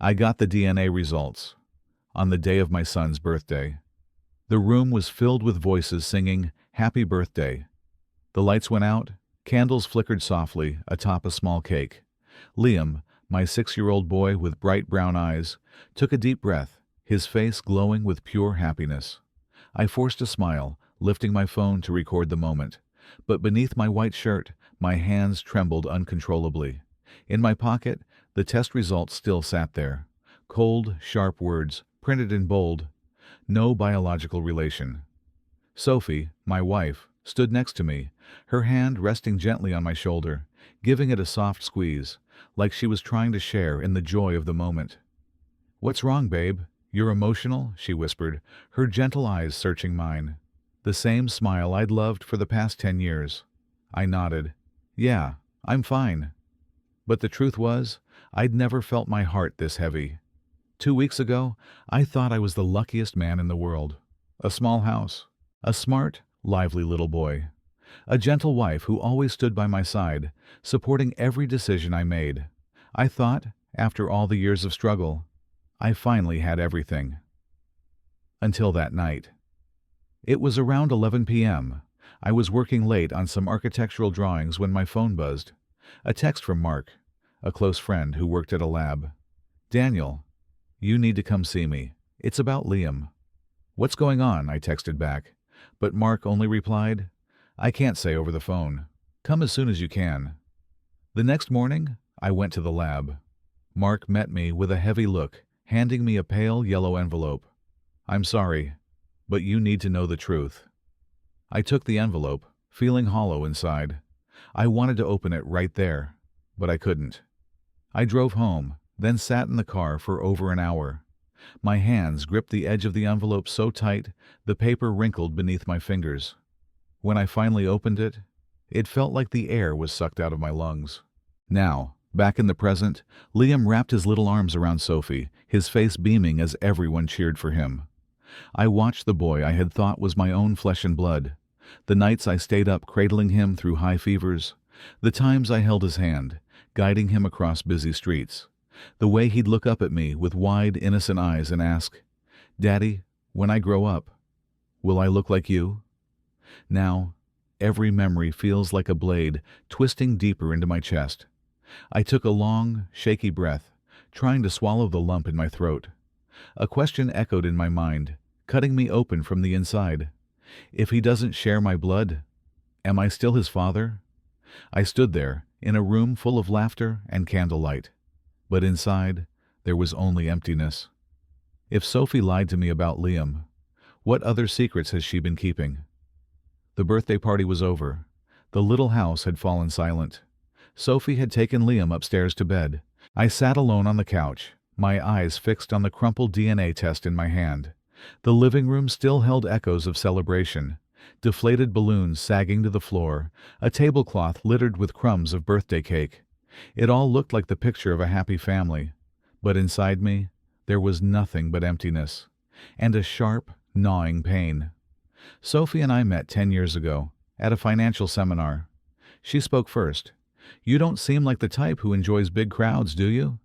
I got the DNA results on the day of my son's birthday. The room was filled with voices singing, "Happy birthday." The lights went out, candles flickered softly atop a small cake. Liam, my 6-year-old boy with bright brown eyes, took a deep breath, his face glowing with pure happiness. I forced a smile, lifting my phone to record the moment. But beneath my white shirt, my hands trembled uncontrollably. In my pocket, the test results still sat there. Cold, sharp words, printed in bold. No biological relation. Sophie, my wife, stood next to me, her hand resting gently on my shoulder, giving it a soft squeeze, like she was trying to share in the joy of the moment. "What's wrong, babe? You're emotional?" she whispered, her gentle eyes searching mine. The same smile I'd loved for the past 10 years. I nodded. "Yeah, I'm fine." But the truth was, I'd never felt my heart this heavy. 2 weeks ago, I thought I was the luckiest man in the world. A small house, a smart, lively little boy, a gentle wife who always stood by my side, supporting every decision I made. I thought, after all the years of struggle, I finally had everything. Until that night. It was around 11 p.m. I was working late on some architectural drawings when my phone buzzed. A text from Mark, a close friend who worked at a lab. "Daniel, you need to come see me. It's about Liam." "What's going on?" I texted back. But Mark only replied, "I can't say over the phone. Come as soon as you can." The next morning, I went to the lab. Mark met me with a heavy look, handing me a pale yellow envelope. "I'm sorry, but you need to know the truth." I took the envelope, feeling hollow inside. I wanted to open it right there, but I couldn't. I drove home, then sat in the car for over an hour. My hands gripped the edge of the envelope so tight, the paper wrinkled beneath my fingers. When I finally opened it, it felt like the air was sucked out of my lungs. Now, back in the present, Liam wrapped his little arms around Sophie, his face beaming as everyone cheered for him. I watched the boy I had thought was my own flesh and blood. The nights I stayed up cradling him through high fevers. The times I held his hand, guiding him across busy streets. The way he'd look up at me with wide, innocent eyes and ask, "Daddy, when I grow up, will I look like you?" Now, every memory feels like a blade twisting deeper into my chest. I took a long, shaky breath, trying to swallow the lump in my throat. A question echoed in my mind, cutting me open from the inside. If he doesn't share my blood, am I still his father? I stood there, in a room full of laughter and candlelight. But inside, there was only emptiness. If Sophie lied to me about Liam, what other secrets has she been keeping? The birthday party was over. The little house had fallen silent. Sophie had taken Liam upstairs to bed. I sat alone on the couch, my eyes fixed on the crumpled DNA test in my hand. The living room still held echoes of celebration. Deflated balloons sagging to the floor, a tablecloth littered with crumbs of birthday cake. It all looked like the picture of a happy family. But inside me, there was nothing but emptiness, and a sharp, gnawing pain. Sophie and I met 10 years ago, at a financial seminar. She spoke first. "You don't seem like the type who enjoys big crowds, do you?"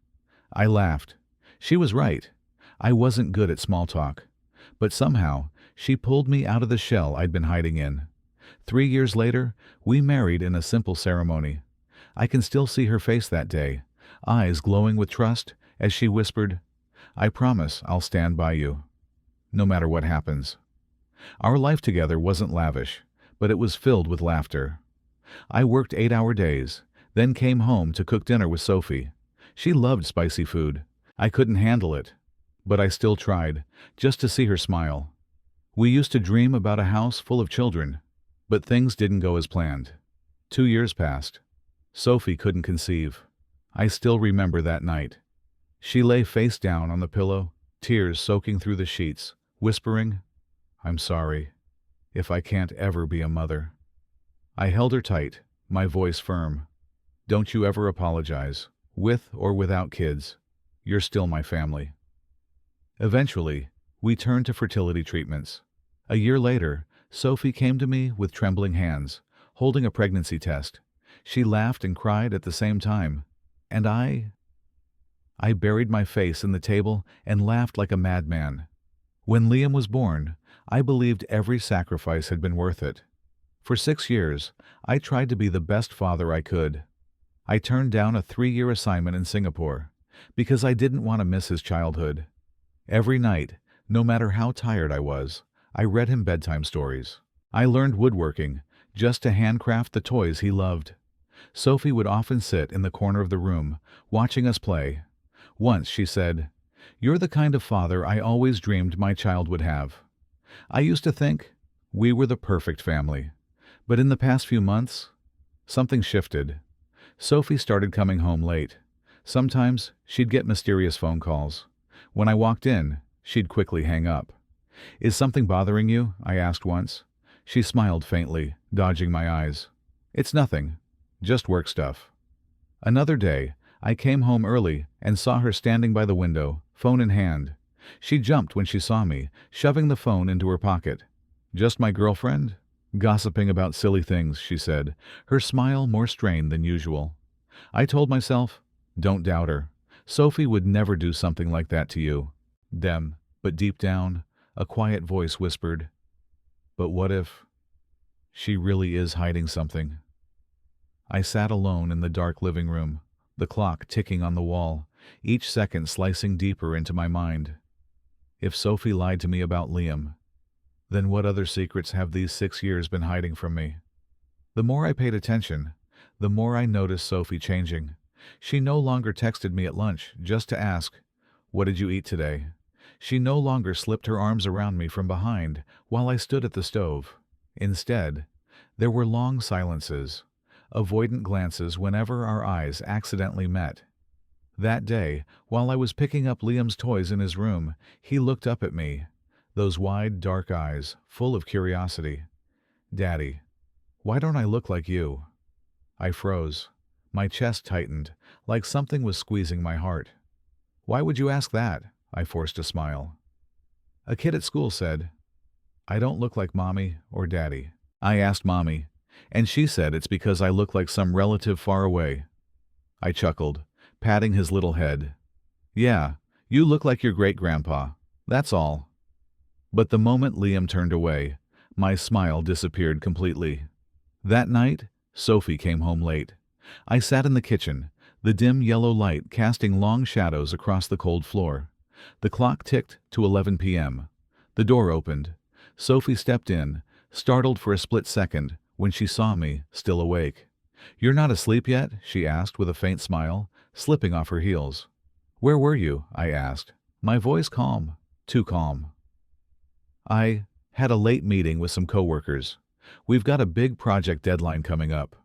I laughed. She was right. I wasn't good at small talk. But somehow, she pulled me out of the shell I'd been hiding in. 3 years later, we married in a simple ceremony. I can still see her face that day, eyes glowing with trust, as she whispered, "I promise I'll stand by you, no matter what happens." Our life together wasn't lavish, but it was filled with laughter. I worked 8-hour days, then came home to cook dinner with Sophie. She loved spicy food. I couldn't handle it, but I still tried, just to see her smile. We used to dream about a house full of children, but things didn't go as planned. 2 years passed. Sophie couldn't conceive. I still remember that night. She lay face down on the pillow, tears soaking through the sheets, whispering, "I'm sorry, if I can't ever be a mother." I held her tight, my voice firm. "Don't you ever apologize, with or without kids. You're still my family." Eventually, we turned to fertility treatments. A year later, Sophie came to me with trembling hands, holding a pregnancy test. She laughed and cried at the same time, and I buried my face in the table and laughed like a madman. When Liam was born, I believed every sacrifice had been worth it. For 6 years, I tried to be the best father I could. I turned down a 3-year assignment in Singapore because I didn't want to miss his childhood. Every night, no matter how tired I was, I read him bedtime stories. I learned woodworking just to handcraft the toys he loved. Sophie would often sit in the corner of the room, watching us play. Once she said, "You're the kind of father I always dreamed my child would have." I used to think we were the perfect family. But in the past few months, something shifted. Sophie started coming home late. Sometimes she'd get mysterious phone calls. When I walked in, she'd quickly hang up. "Is something bothering you?" I asked once. She smiled faintly, dodging my eyes. "It's nothing, just work stuff." Another day, I came home early and saw her standing by the window, phone in hand. She jumped when she saw me, shoving the phone into her pocket. "Just my girlfriend? Gossiping about silly things," she said, her smile more strained than usual. I told myself, don't doubt her. Sophie would never do something like that to you. But deep down, a quiet voice whispered, "But what if she really is hiding something?" I sat alone in the dark living room, the clock ticking on the wall, each second slicing deeper into my mind. If Sophie lied to me about Liam, then what other secrets have these 6 years been hiding from me? The more I paid attention, the more I noticed Sophie changing. She no longer texted me at lunch just to ask, "What did you eat today?" She no longer slipped her arms around me from behind while I stood at the stove. Instead, there were long silences, avoidant glances whenever our eyes accidentally met. That day, while I was picking up Liam's toys in his room, he looked up at me, those wide, dark eyes, full of curiosity. "Daddy, why don't I look like you?" I froze. My chest tightened, like something was squeezing my heart. "Why would you ask that?" I forced a smile. "A kid at school said, I don't look like Mommy or Daddy." I asked Mommy, and she said it's because I look like some relative far away. I chuckled, patting his little head. "Yeah, you look like your great-grandpa. That's all." But the moment Liam turned away, my smile disappeared completely. That night, Sophie came home late. I sat in the kitchen, the dim yellow light casting long shadows across the cold floor. The clock ticked to 11 p.m. The door opened. Sophie stepped in, startled for a split second when she saw me, still awake. "You're not asleep yet?" she asked with a faint smile, slipping off her heels. "Where were you?" I asked, my voice calm, too calm. "I had a late meeting with some coworkers. We've got a big project deadline coming up."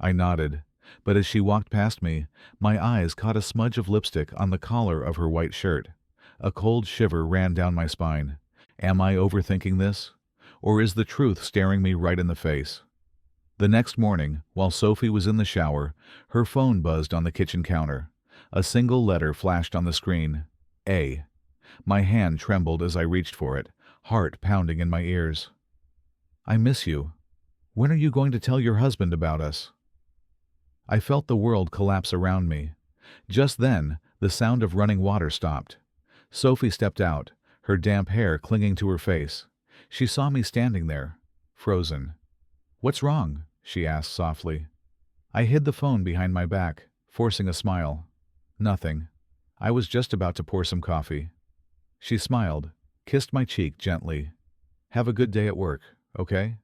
I nodded, but as she walked past me, my eyes caught a smudge of lipstick on the collar of her white shirt. A cold shiver ran down my spine. Am I overthinking this? Or is the truth staring me right in the face? The next morning, while Sophie was in the shower, her phone buzzed on the kitchen counter. A single letter flashed on the screen. A. My hand trembled as I reached for it, heart pounding in my ears. "I miss you. When are you going to tell your husband about us?" I felt the world collapse around me. Just then, the sound of running water stopped. Sophie stepped out, her damp hair clinging to her face. She saw me standing there, frozen. "What's wrong?" she asked softly. I hid the phone behind my back, forcing a smile. "Nothing. I was just about to pour some coffee." She smiled, kissed my cheek gently. "Have a good day at work, okay?"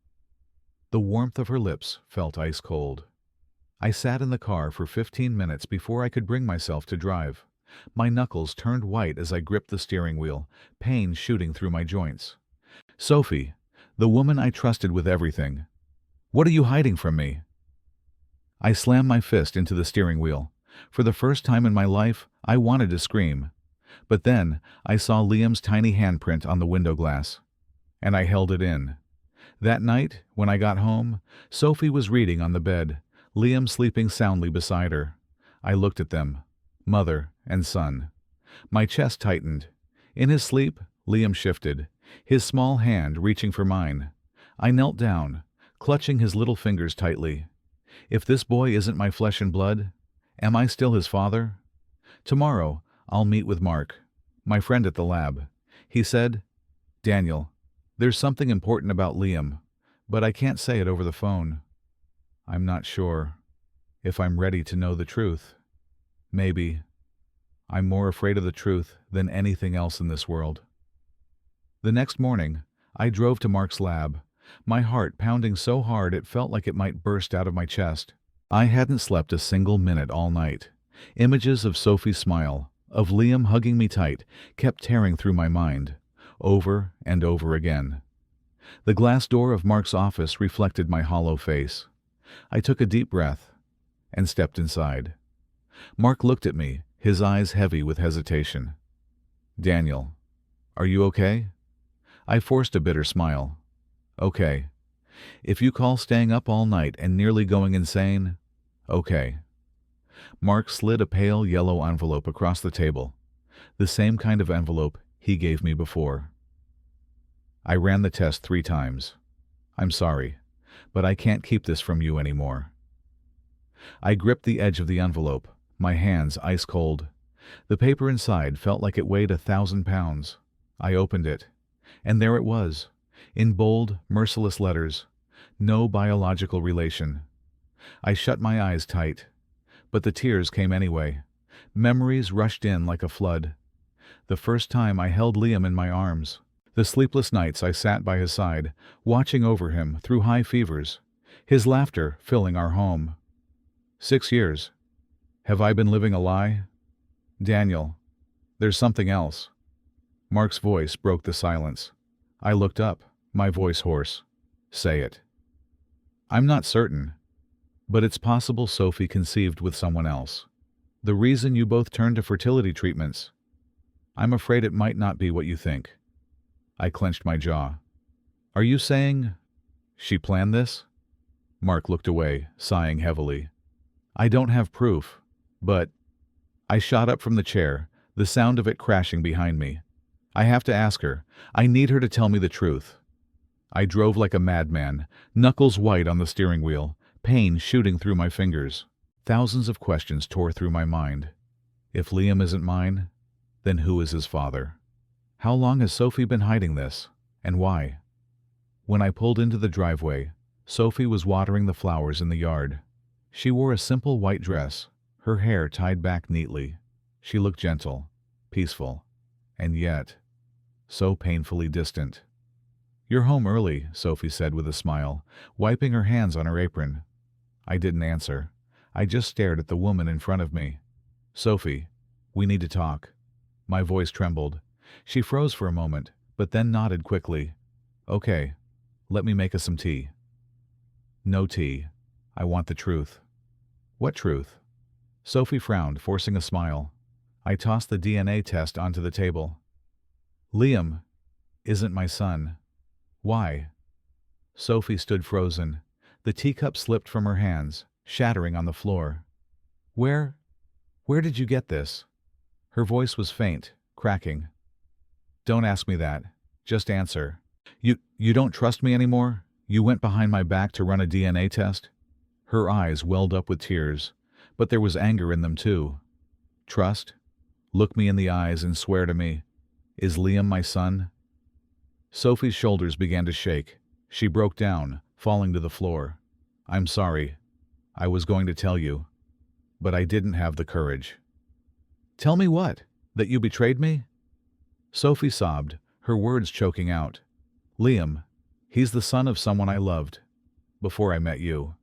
The warmth of her lips felt ice cold. I sat in the car for 15 minutes before I could bring myself to drive. My knuckles turned white as I gripped the steering wheel, pain shooting through my joints. Sophie, the woman I trusted with everything. What are you hiding from me? I slammed my fist into the steering wheel. For the first time in my life, I wanted to scream. But then, I saw Liam's tiny handprint on the window glass. And I held it in. That night, when I got home, Sophie was reading on the bed, Liam sleeping soundly beside her. I looked at them, mother and son. My chest tightened. In his sleep, Liam shifted, his small hand reaching for mine. I knelt down, clutching his little fingers tightly. If this boy isn't my flesh and blood, am I still his father? Tomorrow, I'll meet with Mark, my friend at the lab. He said, Daniel, there's something important about Liam, but I can't say it over the phone. I'm not sure if I'm ready to know the truth. Maybe. I'm more afraid of the truth than anything else in this world. The next morning, I drove to Mark's lab, my heart pounding so hard it felt like it might burst out of my chest. I hadn't slept a single minute all night. Images of Sophie's smile, of Liam hugging me tight, kept tearing through my mind, over and over again. The glass door of Mark's office reflected my hollow face. I took a deep breath and stepped inside. Mark looked at me, his eyes heavy with hesitation. Daniel, are you okay? I forced a bitter smile. Okay. If you call staying up all night and nearly going insane, okay. Mark slid a pale yellow envelope across the table, the same kind of envelope he gave me before. I ran the test 3 times. I'm sorry, but I can't keep this from you anymore. I gripped the edge of the envelope, my hands ice cold. The paper inside felt like it weighed 1,000 pounds. I opened it, and there it was, in bold, merciless letters, no biological relation. I shut my eyes tight, but the tears came anyway. Memories rushed in like a flood. The first time I held Liam in my arms. The sleepless nights I sat by his side, watching over him through high fevers, his laughter filling our home. 6 years. Have I been living a lie? Daniel, there's something else. Mark's voice broke the silence. I looked up, my voice hoarse. Say it. I'm not certain, but it's possible Sophie conceived with someone else. The reason you both turned to fertility treatments. I'm afraid it might not be what you think. I clenched my jaw. Are you saying she planned this? Mark looked away, sighing heavily. I don't have proof, but... I shot up from the chair, the sound of it crashing behind me. I have to ask her. I need her to tell me the truth. I drove like a madman, knuckles white on the steering wheel, pain shooting through my fingers. Thousands of questions tore through my mind. If Liam isn't mine, then who is his father? How long has Sophie been hiding this, and why? When I pulled into the driveway, Sophie was watering the flowers in the yard. She wore a simple white dress, her hair tied back neatly. She looked gentle, peaceful, and yet so painfully distant. You're home early, Sophie said with a smile, wiping her hands on her apron. I didn't answer. I just stared at the woman in front of me. Sophie, we need to talk. My voice trembled. She froze for a moment, but then nodded quickly. Okay, let me make us some tea. No tea. I want the truth. What truth? Sophie frowned, forcing a smile. I tossed the DNA test onto the table. Liam isn't my son. Why? Sophie stood frozen. The teacup slipped from her hands, shattering on the floor. Where did you get this? Her voice was faint, cracking. Don't ask me that. Just answer. You don't trust me anymore? You went behind my back to run a DNA test? Her eyes welled up with tears, but there was anger in them too. Trust? Look me in the eyes and swear to me. Is Liam my son? Sophie's shoulders began to shake. She broke down, falling to the floor. I'm sorry. I was going to tell you, but I didn't have the courage. Tell me what? That you betrayed me? Sophie sobbed, her words choking out. Liam, he's the son of someone I loved, before I met you.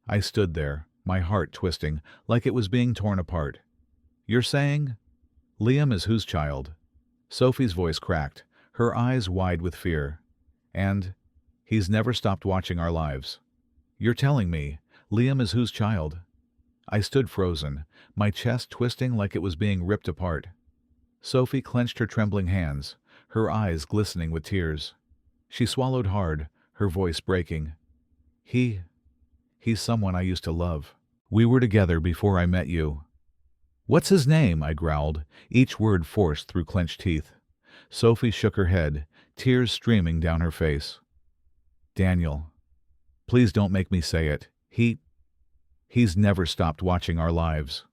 I stood there, my heart twisting, like it was being torn apart. You're saying? Liam is whose child? Sophie's voice cracked, her eyes wide with fear. And he's never stopped watching our lives. You're telling me Liam is whose child? I stood frozen, my chest twisting like it was being ripped apart. Sophie clenched her trembling hands, her eyes glistening with tears. She swallowed hard, her voice breaking. He's someone I used to love. We were together before I met you. What's his name? I growled, each word forced through clenched teeth. Sophie shook her head, tears streaming down her face. Daniel, please don't make me say it. He's never stopped watching our lives.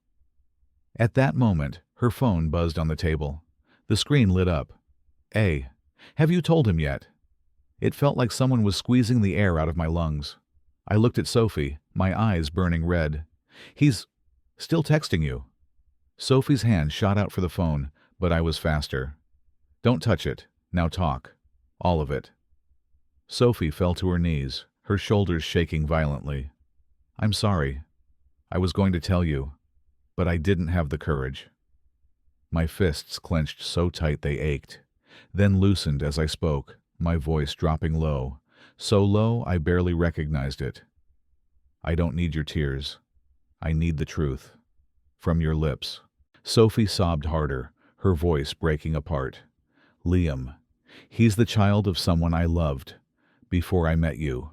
At that moment, Her phone buzzed on the table. The screen lit up. "A. Have you told him yet?" It felt like someone was squeezing the air out of my lungs. I looked at Sophie, my eyes burning red. "He's still texting you." Sophie's hand shot out for the phone, but I was faster. "Don't touch it. Now talk. All of it." Sophie fell to her knees, her shoulders shaking violently. "I'm sorry. I was going to tell you, but I didn't have the courage." My fists clenched so tight they ached, then loosened as I spoke, my voice dropping low, so low I barely recognized it. "I don't need your tears. I need the truth. From your lips." Sophie sobbed harder, her voice breaking apart. "Liam, he's the child of someone I loved. Before I met you.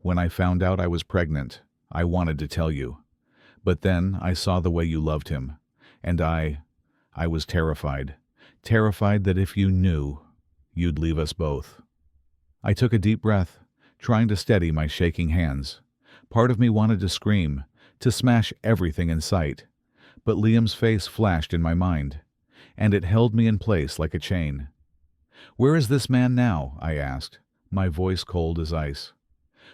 When I found out I was pregnant, I wanted to tell you. But then I saw the way you loved him, and I was terrified. Terrified that if you knew, you'd leave us both." I took a deep breath, trying to steady my shaking hands. Part of me wanted to scream, to smash everything in sight. But Liam's face flashed in my mind, and it held me in place like a chain. "Where is this man now?" I asked, my voice cold as ice.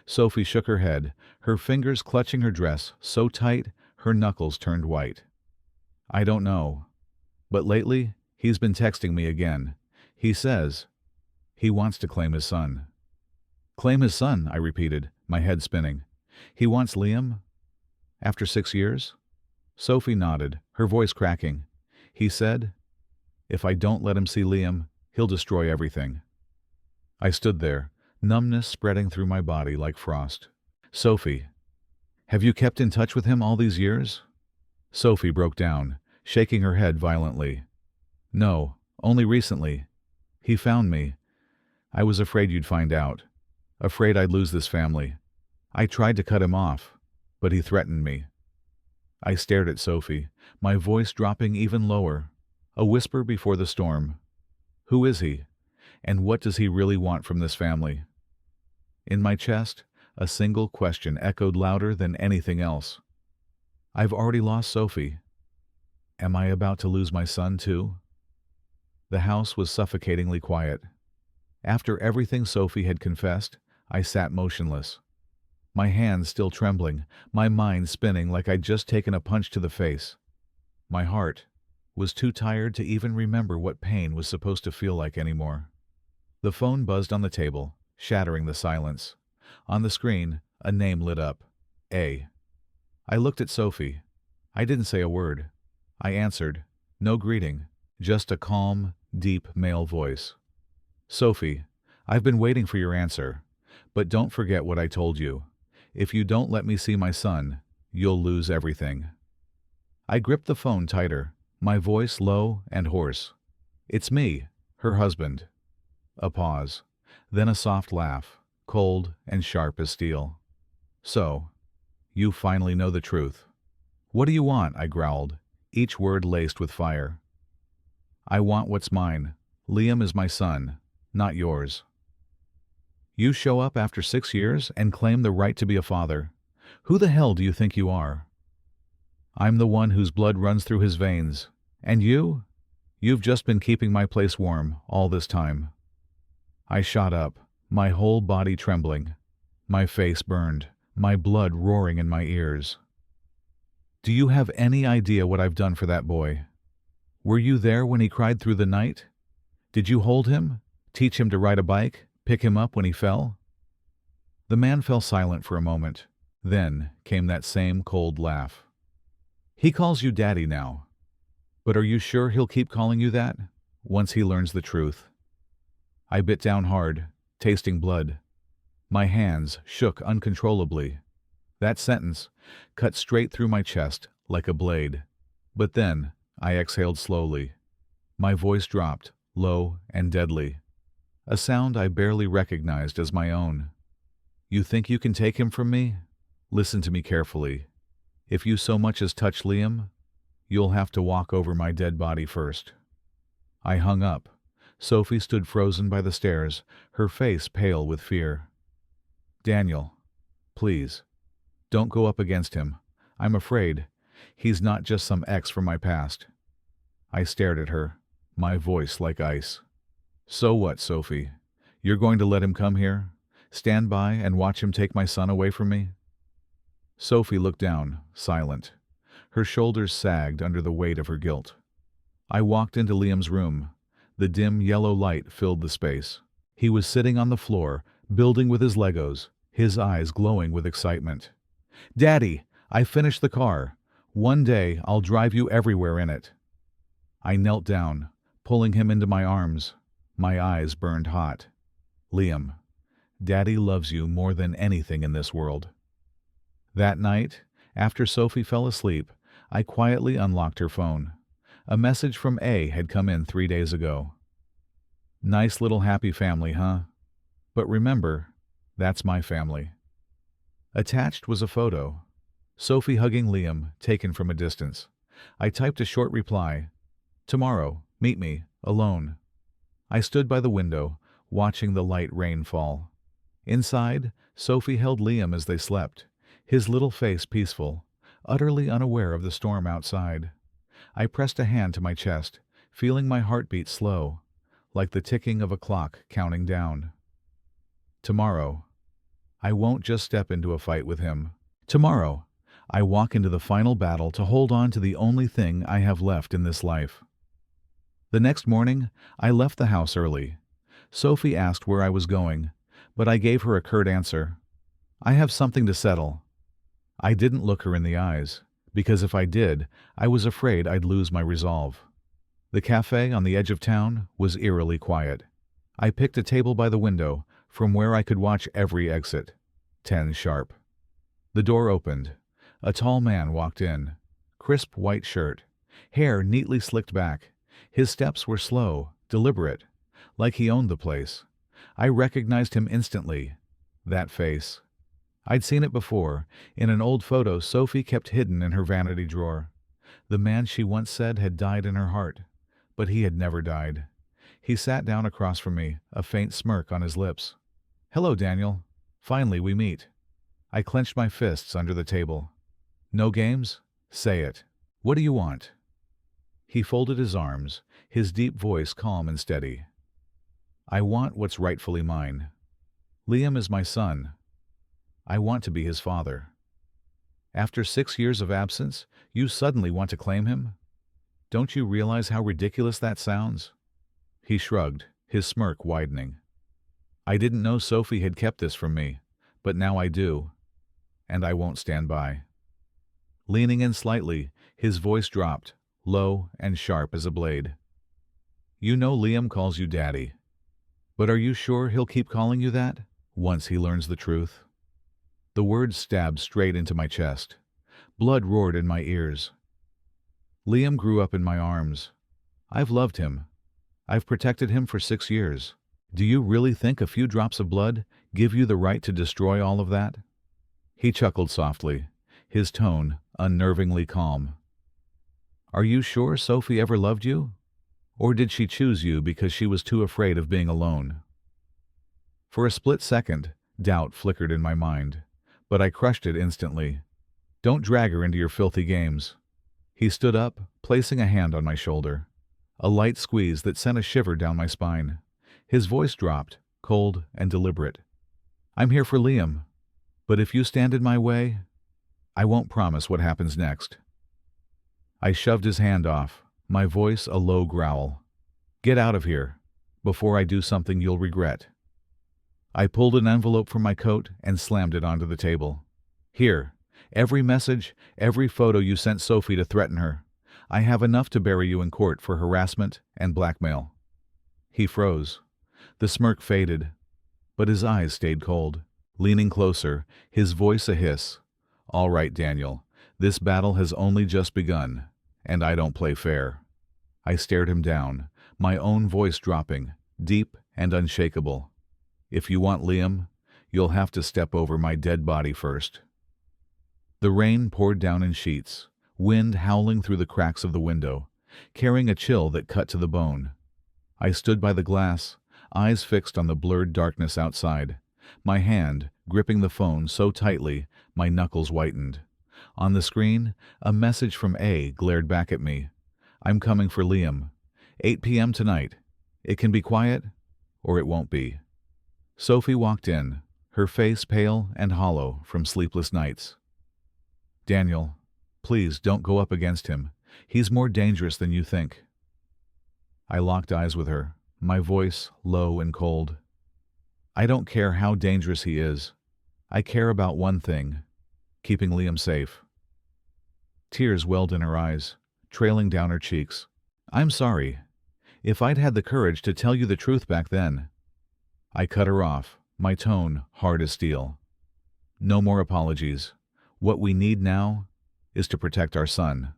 Sophie shook her head, her fingers clutching her dress so tight her knuckles turned white. "I don't know. But lately, he's been texting me again. He says he wants to claim his son." "Claim his son," I repeated, my head spinning. "He wants Liam? After 6 years?" Sophie nodded, her voice cracking. "He said, if I don't let him see Liam, he'll destroy everything." I stood there, numbness spreading through my body like frost. "Sophie, have you kept in touch with him all these years?" Sophie broke down, shaking her head violently. "No, only recently. He found me. I was afraid you'd find out. Afraid I'd lose this family. I tried to cut him off, but he threatened me." I stared at Sophie, my voice dropping even lower, a whisper before the storm. "Who is he? And what does he really want from this family?" In my chest, a single question echoed louder than anything else. "I've already lost Sophie. Am I about to lose my son too?" The house was suffocatingly quiet. After everything Sophie had confessed, I sat motionless. My hands still trembling, my mind spinning like I'd just taken a punch to the face. My heart was too tired to even remember what pain was supposed to feel like anymore. The phone buzzed on the table, shattering the silence. On the screen, a name lit up. A. I looked at Sophie. I didn't say a word. I answered. No greeting, just a calm, deep male voice. "Sophie, I've been waiting for your answer. But don't forget what I told you. If you don't let me see my son, you'll lose everything." I gripped the phone tighter, my voice low and hoarse. "It's me, her husband." A pause, then a soft laugh, cold and sharp as steel. "So, you finally know the truth." "What do you want?" I growled, each word laced with fire. "I want what's mine. Liam is my son, not yours." "You show up after 6 years and claim the right to be a father. Who the hell do you think you are?" "I'm the one whose blood runs through his veins. And you? You've just been keeping my place warm all this time." I shot up, my whole body trembling. My face burned, my blood roaring in my ears. "Do you have any idea what I've done for that boy? Were you there when he cried through the night? Did you hold him, teach him to ride a bike, pick him up when he fell?" The man fell silent for a moment. Then came that same cold laugh. "He calls you Daddy now. But are you sure he'll keep calling you that, once he learns the truth?" I bit down hard, tasting blood. My hands shook uncontrollably. That sentence cut straight through my chest like a blade. But then I exhaled slowly. My voice dropped, low and deadly. A sound I barely recognized as my own. "You think you can take him from me? Listen to me carefully. If you so much as touch Liam, you'll have to walk over my dead body first." I hung up. Sophie stood frozen by the stairs, her face pale with fear. "Daniel, please, don't go up against him. I'm afraid. He's not just some ex from my past." I stared at her, my voice like ice. So what, Sophie? You're going to let him come here? Stand by and watch him take my son away from me? Sophie looked down, silent. Her shoulders sagged under the weight of her guilt. I walked into Liam's room. The dim yellow light filled the space. He was sitting on the floor, building with his Legos, his eyes glowing with excitement. "Daddy, I finished the car. One day I'll drive you everywhere in it." I knelt down, pulling him into my arms. My eyes burned hot. "Liam, Daddy loves you more than anything in this world." That night, after Sophie fell asleep, I quietly unlocked her phone. A message from A had come in 3 days ago. "Nice little happy family, huh? But remember, that's my family." Attached was a photo. Sophie hugging Liam, taken from a distance. I typed a short reply. "Tomorrow, meet me, alone." I stood by the window, watching the light rain fall. Inside, Sophie held Liam as they slept, his little face peaceful, utterly unaware of the storm outside. I pressed a hand to my chest, feeling my heartbeat slow, like the ticking of a clock counting down. Tomorrow, I won't just step into a fight with him. Tomorrow, I walk into the final battle to hold on to the only thing I have left in this life. The next morning, I left the house early. Sophie asked where I was going, but I gave her a curt answer. "I have something to settle." I didn't look her in the eyes, because if I did, I was afraid I'd lose my resolve. The cafe on the edge of town was eerily quiet. I picked a table by the window, from where I could watch every exit. 10 sharp. The door opened. A tall man walked in. Crisp white shirt, hair neatly slicked back. His steps were slow, deliberate, like he owned the place. I recognized him instantly. That face. I'd seen it before, in an old photo Sophie kept hidden in her vanity drawer. The man she once said had died in her heart, but he had never died. He sat down across from me, a faint smirk on his lips. "Hello, Daniel. Finally we meet." I clenched my fists under the table. "No games? Say it. What do you want?" He folded his arms, his deep voice calm and steady. "I want what's rightfully mine. Liam is my son. I want to be his father." "After 6 years of absence, you suddenly want to claim him? Don't you realize how ridiculous that sounds?" He shrugged, his smirk widening. "I didn't know Sophie had kept this from me, but now I do, and I won't stand by." Leaning in slightly, his voice dropped, low and sharp as a blade. "You know Liam calls you Daddy, but are you sure he'll keep calling you that, once he learns the truth?" The words stabbed straight into my chest. Blood roared in my ears. Liam grew up in my arms. I've loved him. I've protected him for 6 years. Do you really think a few drops of blood give you the right to destroy all of that? He chuckled softly, his tone unnervingly calm. "Are you sure Sophie ever loved you? Or did she choose you because she was too afraid of being alone?" For a split second, doubt flickered in my mind, but I crushed it instantly. "Don't drag her into your filthy games." He stood up, placing a hand on my shoulder. A light squeeze that sent a shiver down my spine. His voice dropped, cold and deliberate. "I'm here for Liam, but if you stand in my way, I won't promise what happens next." I shoved his hand off, my voice a low growl. "Get out of here, before I do something you'll regret." I pulled an envelope from my coat and slammed it onto the table. "Here, every message, every photo you sent Sophie to threaten her. I have enough to bury you in court for harassment and blackmail." He froze. The smirk faded, but his eyes stayed cold. Leaning closer, his voice a hiss. "All right, Daniel, this battle has only just begun, and I don't play fair." I stared him down, my own voice dropping, deep and unshakable. "If you want Liam, you'll have to step over my dead body first." The rain poured down in sheets, wind howling through the cracks of the window, carrying a chill that cut to the bone. I stood by the glass, eyes fixed on the blurred darkness outside, my hand gripping the phone so tightly my knuckles whitened. On the screen, a message from A glared back at me. I'm coming for Liam. 8 p.m. tonight. It can be quiet, or it won't be. Sophie walked in, her face pale and hollow from sleepless nights. Daniel, please don't go up against him. He's more dangerous than you think. I locked eyes with her, my voice low and cold. I don't care how dangerous he is. I care about one thing, keeping Liam safe. Tears welled in her eyes, trailing down her cheeks. I'm sorry. If I'd had the courage to tell you the truth back then. I cut her off, my tone hard as steel. No more apologies. What we need now is to protect our son.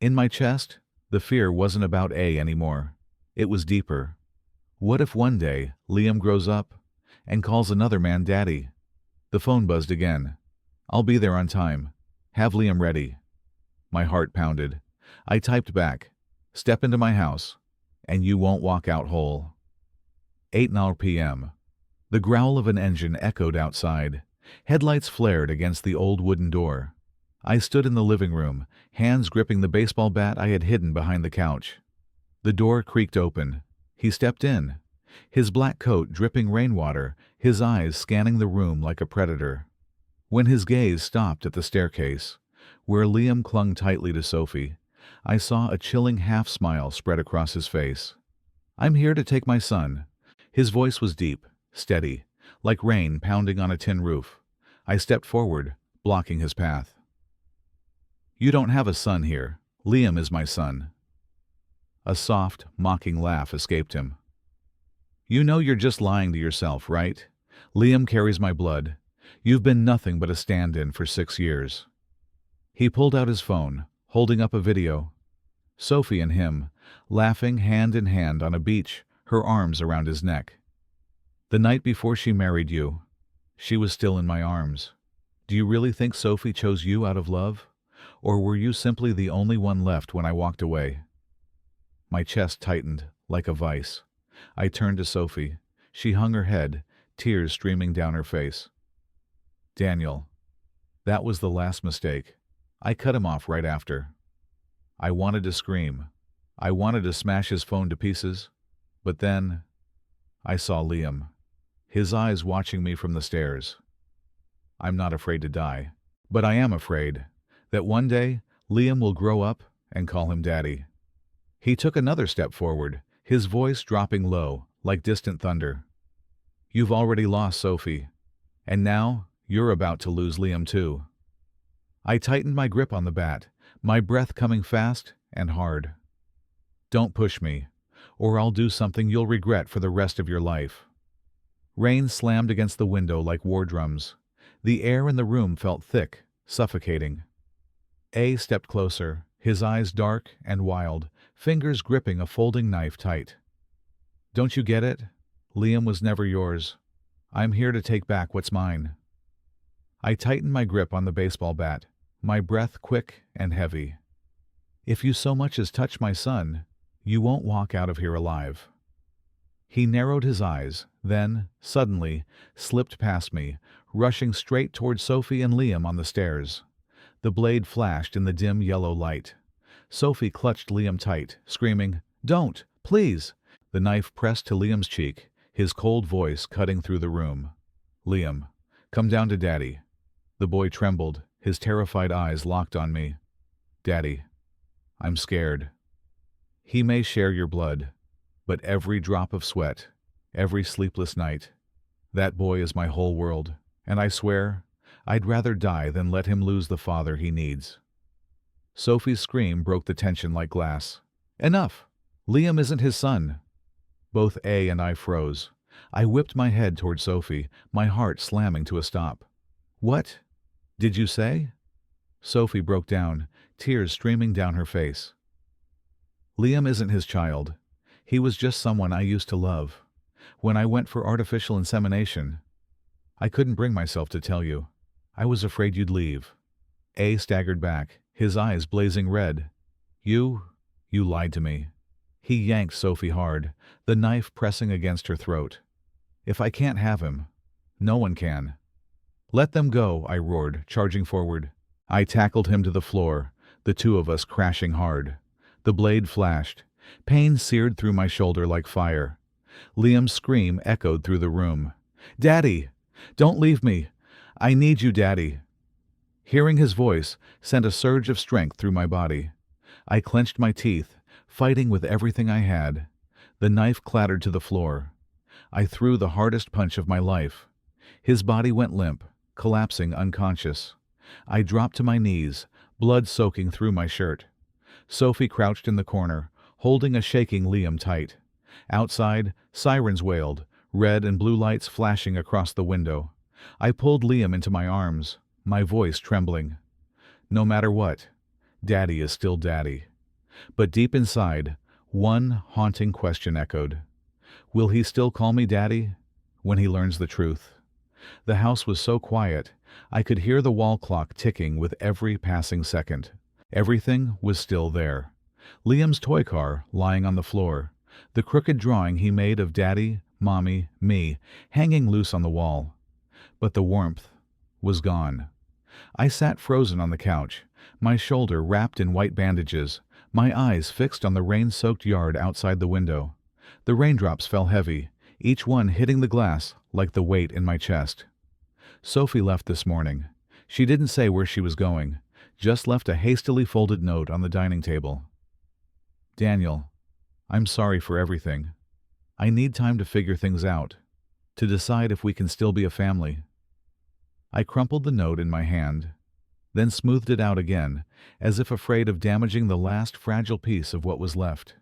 In my chest, the fear wasn't about A anymore. It was deeper. What if one day Liam grows up and calls another man daddy? The phone buzzed again. I'll be there on time. Have Liam ready. My heart pounded. I typed back. Step into my house, and you won't walk out whole. 8:00 p.m. The growl of an engine echoed outside. Headlights flared against the old wooden door. I stood in the living room, hands gripping the baseball bat I had hidden behind the couch. The door creaked open. He stepped in, his black coat dripping rainwater, his eyes scanning the room like a predator. When his gaze stopped at the staircase, where Liam clung tightly to Sophie, I saw a chilling half-smile spread across his face. I'm here to take my son. His voice was deep, steady, like rain pounding on a tin roof. I stepped forward, blocking his path. You don't have a son here. Liam is my son. A soft, mocking laugh escaped him. You know you're just lying to yourself, right? Liam carries my blood. You've been nothing but a stand-in for 6 years. He pulled out his phone, holding up a video. Sophie and him, laughing hand in hand on a beach, her arms around his neck. The night before she married you, she was still in my arms. Do you really think Sophie chose you out of love? Or were you simply the only one left when I walked away? My chest tightened, like a vice. I turned to Sophie. She hung her head, tears streaming down her face. Daniel, that was the last mistake. I cut him off right after. I wanted to scream. I wanted to smash his phone to pieces. But then, I saw Liam, his eyes watching me from the stairs. I'm not afraid to die, but I am afraid that one day Liam will grow up and call him daddy. He took another step forward, his voice dropping low, like distant thunder. You've already lost Sophie, and now you're about to lose Liam too. I tightened my grip on the bat, my breath coming fast and hard. Don't push me, or I'll do something you'll regret for the rest of your life. Rain slammed against the window like war drums. The air in the room felt thick, suffocating. A stepped closer, his eyes dark and wild, fingers gripping a folding knife tight. Don't you get it? Liam was never yours. I'm here to take back what's mine. I tightened my grip on the baseball bat, my breath quick and heavy. If you so much as touch my son, you won't walk out of here alive. He narrowed his eyes, then, suddenly, slipped past me, rushing straight toward Sophie and Liam on the stairs. The blade flashed in the dim yellow light. Sophie clutched Liam tight, screaming, "Don't! Please!" The knife pressed to Liam's cheek, his cold voice cutting through the room. "Liam, come down to Daddy." The boy trembled, his terrified eyes locked on me. "Daddy, I'm scared." He may share your blood, but every drop of sweat, every sleepless night, that boy is my whole world, and I swear, I'd rather die than let him lose the father he needs. Sophie's scream broke the tension like glass. Enough! Liam isn't his son. Both A and I froze. I whipped my head toward Sophie, my heart slamming to a stop. What did you say? Sophie broke down, tears streaming down her face. Liam isn't his child. He was just someone I used to love. When I went for artificial insemination, I couldn't bring myself to tell you. I was afraid you'd leave. A staggered back, his eyes blazing red. You lied to me. He yanked Sophie hard, the knife pressing against her throat. If I can't have him, no one can. Let them go, I roared, charging forward. I tackled him to the floor, the two of us crashing hard. The blade flashed. Pain seared through my shoulder like fire. Liam's scream echoed through the room. "Daddy! Don't leave me! I need you, Daddy!" Hearing his voice sent a surge of strength through my body. I clenched my teeth, fighting with everything I had. The knife clattered to the floor. I threw the hardest punch of my life. His body went limp, collapsing unconscious. I dropped to my knees, blood soaking through my shirt. Sophie crouched in the corner, holding a shaking Liam tight. Outside, sirens wailed, red and blue lights flashing across the window. I pulled Liam into my arms, my voice trembling. No matter what, Daddy is still Daddy. But deep inside, one haunting question echoed. Will he still call me Daddy when he learns the truth? The house was so quiet, I could hear the wall clock ticking with every passing second. Everything was still there. Liam's toy car lying on the floor, the crooked drawing he made of Daddy, Mommy, me, hanging loose on the wall. But the warmth was gone. I sat frozen on the couch, my shoulder wrapped in white bandages, my eyes fixed on the rain-soaked yard outside the window. The raindrops fell heavy, each one hitting the glass like the weight in my chest. Sophie left this morning. She didn't say where she was going, just left a hastily folded note on the dining table. "Daniel, I'm sorry for everything. I need time to figure things out, to decide if we can still be a family." I crumpled the note in my hand, then smoothed it out again, as if afraid of damaging the last fragile piece of what was left.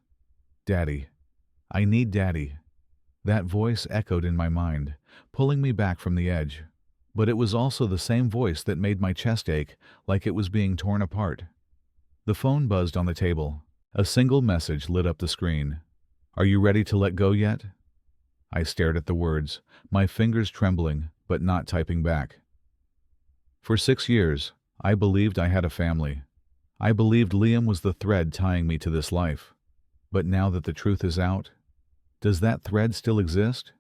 "Daddy. I need Daddy." That voice echoed in my mind, pulling me back from the edge. But it was also the same voice that made my chest ache like it was being torn apart. The phone buzzed on the table. A single message lit up the screen. "Are you ready to let go yet?" I stared at the words, my fingers trembling, but not typing back. For 6 years, I believed I had a family. I believed Liam was the thread tying me to this life. But now that the truth is out, does that thread still exist?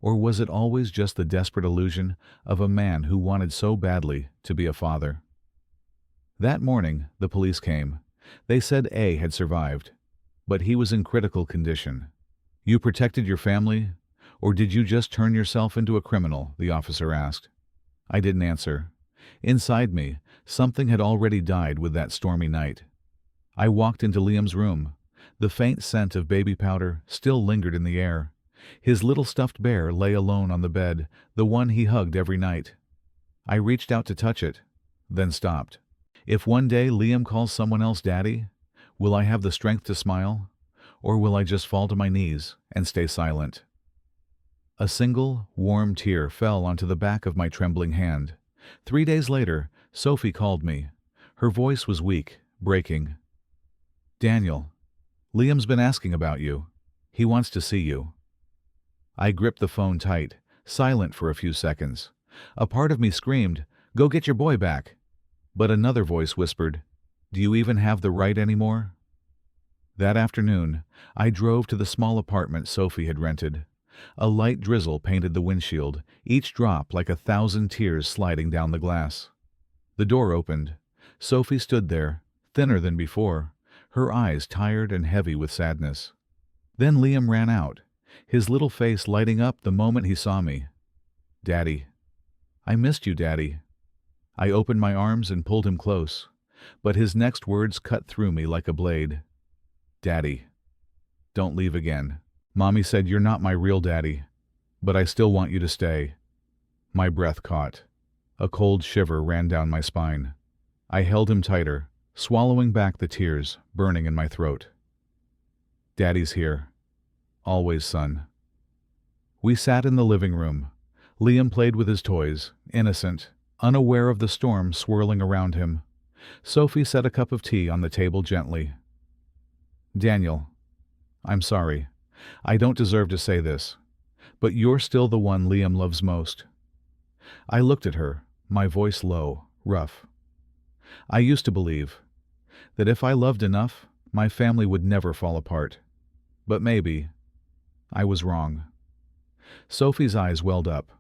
Or was it always just the desperate illusion of a man who wanted so badly to be a father? That morning, the police came. They said A had survived, but he was in critical condition. "You protected your family, or did you just turn yourself into a criminal?" the officer asked. I didn't answer. Inside me, something had already died with that stormy night. I walked into Liam's room. The faint scent of baby powder still lingered in the air. His little stuffed bear lay alone on the bed, the one he hugged every night. I reached out to touch it, then stopped. If one day Liam calls someone else Daddy, will I have the strength to smile? Or will I just fall to my knees and stay silent? A single, warm tear fell onto the back of my trembling hand. 3 days later, Sophie called me. Her voice was weak, breaking. "Daniel, Liam's been asking about you. He wants to see you." I gripped the phone tight, silent for a few seconds. A part of me screamed, "Go get your boy back." But another voice whispered, "Do you even have the right anymore?" That afternoon, I drove to the small apartment Sophie had rented. A light drizzle painted the windshield, each drop like 1,000 tears sliding down the glass. The door opened. Sophie stood there, thinner than before, her eyes tired and heavy with sadness. Then Liam ran out, his little face lighting up the moment he saw me. "Daddy. I missed you, Daddy." I opened my arms and pulled him close, but his next words cut through me like a blade. "Daddy, don't leave again. Mommy said you're not my real daddy, but I still want you to stay." My breath caught. A cold shiver ran down my spine. I held him tighter, swallowing back the tears burning in my throat. "Daddy's here. Always, son." We sat in the living room. Liam played with his toys, innocent, unaware of the storm swirling around him. Sophie set a cup of tea on the table gently. "Daniel, I'm sorry. I don't deserve to say this, but you're still the one Liam loves most." I looked at her, my voice low, rough. I used to believe that if I loved enough, my family would never fall apart. But maybe I was wrong. Sophie's eyes welled up.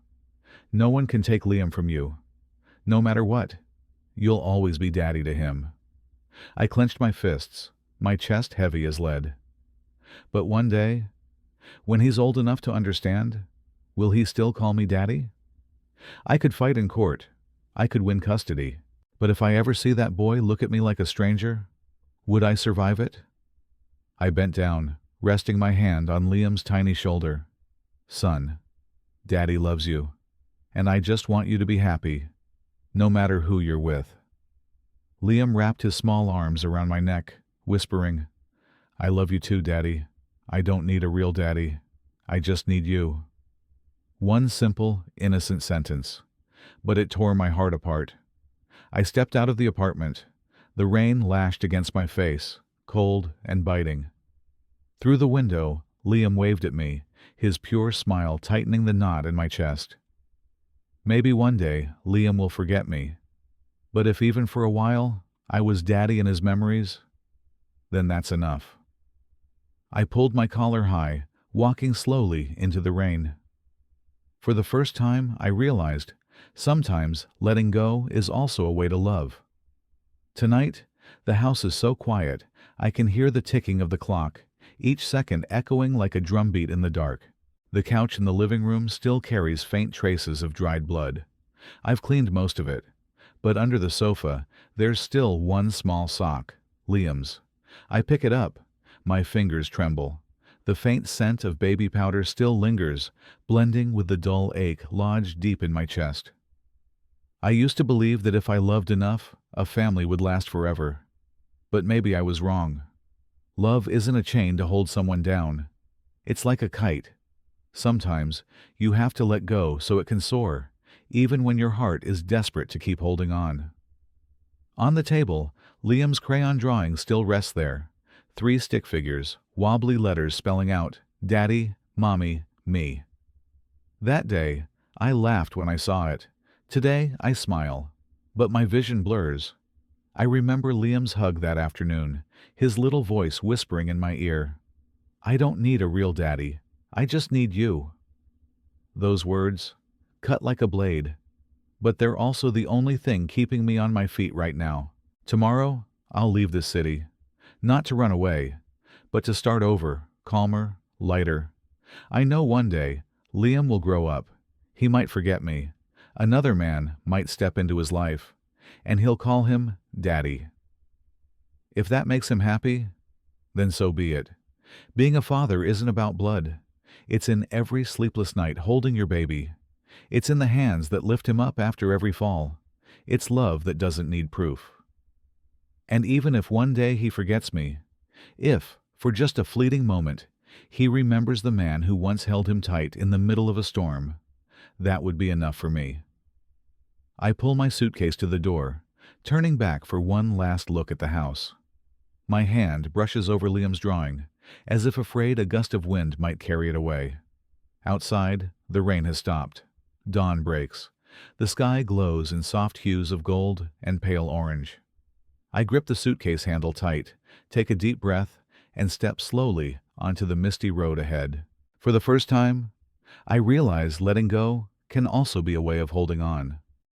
"No one can take Liam from you. No matter what, you'll always be Daddy to him." I clenched my fists, my chest heavy as lead. But one day, when he's old enough to understand, will he still call me daddy? I could fight in court. I could win custody. But if I ever see that boy look at me like a stranger, would I survive it? I bent down, resting my hand on Liam's tiny shoulder. Son, Daddy loves you, and I just want you to be happy, no matter who you're with. Liam wrapped his small arms around my neck, whispering, I love you too, Daddy. I don't need a real daddy. I just need you. One simple, innocent sentence, but it tore my heart apart. I stepped out of the apartment. The rain lashed against my face, cold and biting. Through the window, Liam waved at me, his pure smile tightening the knot in my chest. Maybe one day Liam will forget me, but if even for a while I was daddy in his memories, then that's enough. I pulled my collar high, walking slowly into the rain. For the first time, I realized sometimes letting go is also a way to love. Tonight, the house is so quiet, I can hear the ticking of the clock, each second echoing like a drumbeat in the dark. The couch in the living room still carries faint traces of dried blood. I've cleaned most of it, but under the sofa, there's still one small sock, Liam's. I pick it up. My fingers tremble. The faint scent of baby powder still lingers, blending with the dull ache lodged deep in my chest. I used to believe that if I loved enough, a family would last forever. But maybe I was wrong. Love isn't a chain to hold someone down. It's like a kite. Sometimes you have to let go so it can soar, even when your heart is desperate to keep holding on. On the table, Liam's crayon drawing still rests there. 3 stick figures, wobbly letters spelling out, Daddy, Mommy, me. That day, I laughed when I saw it. Today, I smile, but my vision blurs. I remember Liam's hug that afternoon, his little voice whispering in my ear, I don't need a real daddy, I just need you. Those words, cut like a blade, but they're also the only thing keeping me on my feet right now. Tomorrow, I'll leave this city, not to run away, but to start over, calmer, lighter. I know one day, Liam will grow up. He might forget me. Another man might step into his life, and he'll call him Daddy. If that makes him happy, then so be it. Being a father isn't about blood. It's in every sleepless night holding your baby. It's in the hands that lift him up after every fall. It's love that doesn't need proof. And even if one day he forgets me, if, for just a fleeting moment, he remembers the man who once held him tight in the middle of a storm, that would be enough for me. I pull my suitcase to the door, turning back for one last look at the house. My hand brushes over Liam's drawing, as if afraid a gust of wind might carry it away. Outside, the rain has stopped. Dawn breaks. The sky glows in soft hues of gold and pale orange. I grip the suitcase handle tight, take a deep breath, and step slowly onto the misty road ahead. For the first time, I realize letting go can also be a way of holding on.